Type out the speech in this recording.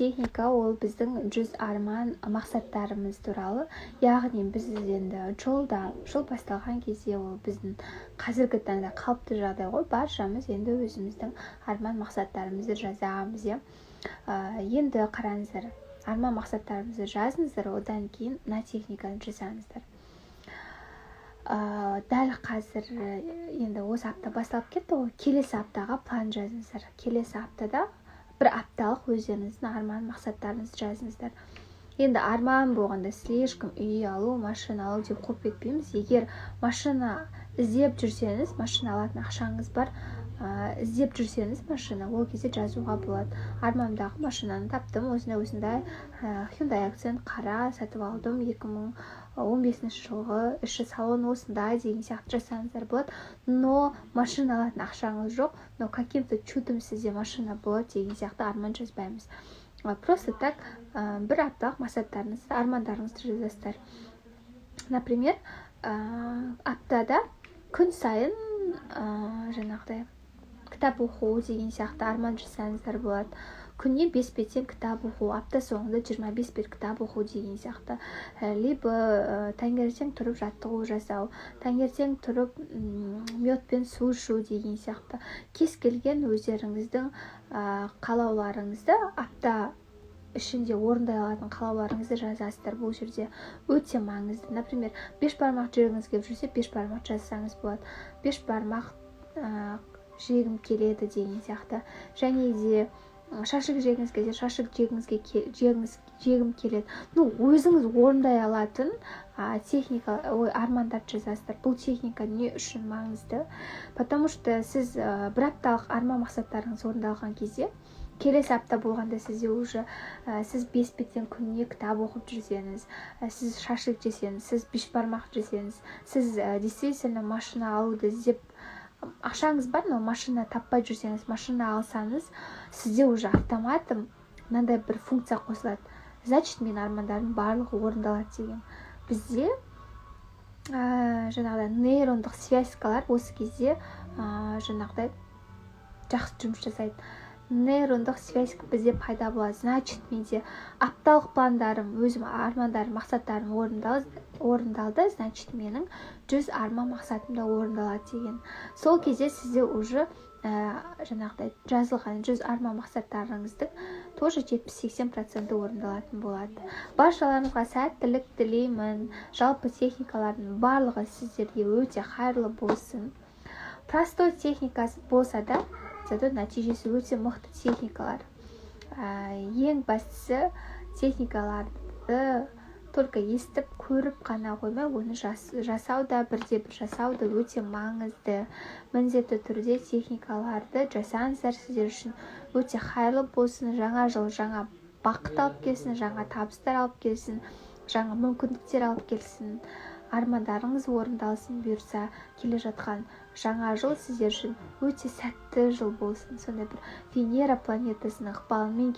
Техника ол біздің 100 арман мақсаттарымыз туралы. Яғни біз енді жол басталған кезде ол біздің қазіргі таңда қалыпты жағдай ғой. Баршамыз енді өзіміздің арман мақсаттарымызды жазамыз. Енді қараңыздар, арман мақсаттарымызды жазыңыздар, одан кейін мына техниканы жасаңыздар. Дәл қазір енді осы апта басталып кетті ғой. Келесі аптаға план жазыңыздар. Келесі аптада бір апталық өздеріңіздің арман мақсаттарыңызды жазыңыздар. Енді арман болғанда слишком үй алу, машина алу деп қойып кетпейміз. Егер машина іздеп жүрсеңіз, машина алатын ақшаңыз бар, іздеп жүрсеңіз машина, ол кезде жазуға болады. Армандағы машинаны таптым, осындай Hyundai Accent қара сатып алдым, 2015 жылғы, іші салон осындай деген сияқты жасаңыздар болады. Но машина алатын ақшаңыз жоқ, но каким-то чудом сізде машина болады деген сияқты арман жазбаймыз. Просто так бір апталық мақсаттарыңызды, армандарыңызды жазасыздар. Например, аптада күн сайын жаңағыдай кітап оқу деген сияқты арман жасаңыздар болады. Күнне 5 беттен кітап оқу, апта соңында 25 бет кітап оқу деген сияқты. Либо таңертең тұрып жаттығу жасау, таңертең тұрып медпен су ішу деген сияқты. Кез келген өздеріңіздің қалауларыңызды, апта ішінде орындай алатын қалауларыңызды жазасыздар. Бұл жерде өте маңызды. Например, 5 бармақ жегіңіз келіп жүрсе, 5 бармақ жазсаңыз болады. 5 бармақ жегім келеді деген сияқты. Және де шашық жегіңіз келсе, шашық жегім келеді. Өзіңіз орындай алатын армандарды жазасыздар. Бұл техника не үшін маңызды? Потому что сіз бір апталық арман мақсаттарыңыз орындалған кезде, келесі апта болғанда сізде уже сіз 5 беттен күніне кітап оқып жүрсеңіз, сіз шашық жесеңіз, сіз 5 бармақ жесеңіз, сіз действительно машина алуды іздеп ақшаңыз бар, но машина таппай жүрсеңіз, машина алсаңыз, сізде уже автоматом мынандай бір функция қосылады. Значит, мен армандарым барлығы орындалады деген. Бізде жаңағыдай нейрондық связкалар осы кезде жаңағыдай жақсы жұмыс жасайды. Нейрондық связь бізде пайда болады. Значит, менде апталық пландарым, өзім армандарым, мақсаттарым орындалды, значит, менің 100 арман мақсатымда орындалады деген. Сол кезде сізде уже жаңағыдай жазылған 100 арман мақсаттарыңыздың тоже 70-80% орындалатын болады. Баршаларыңызға сәттілік тілеймін. Жалпы техникалардың барлығы сіздерге өте қайырлы болсын. Простой техникасы болса да, зато нәтижесі өте мықты техникалар. Ең бастысы техникаларды только естіп, көріп қана қоймай, оны жасау да, бірде-бір жасау да өте маңызды. Міндетті түрде техникаларды жасаңыздар, сіздер үшін өте қайырлы болсын. Жаңа жыл жаңа бақыт алып келсін, жаңа табыстар алып келсін, жаңа мүмкіндіктер алып келсін. Армандарыңыз орындалсын бұйырса, келе жатқан жаңа жыл сіздер үшін өте сәтті жыл болсын. Сондай бір Венера планетасының ықпалымен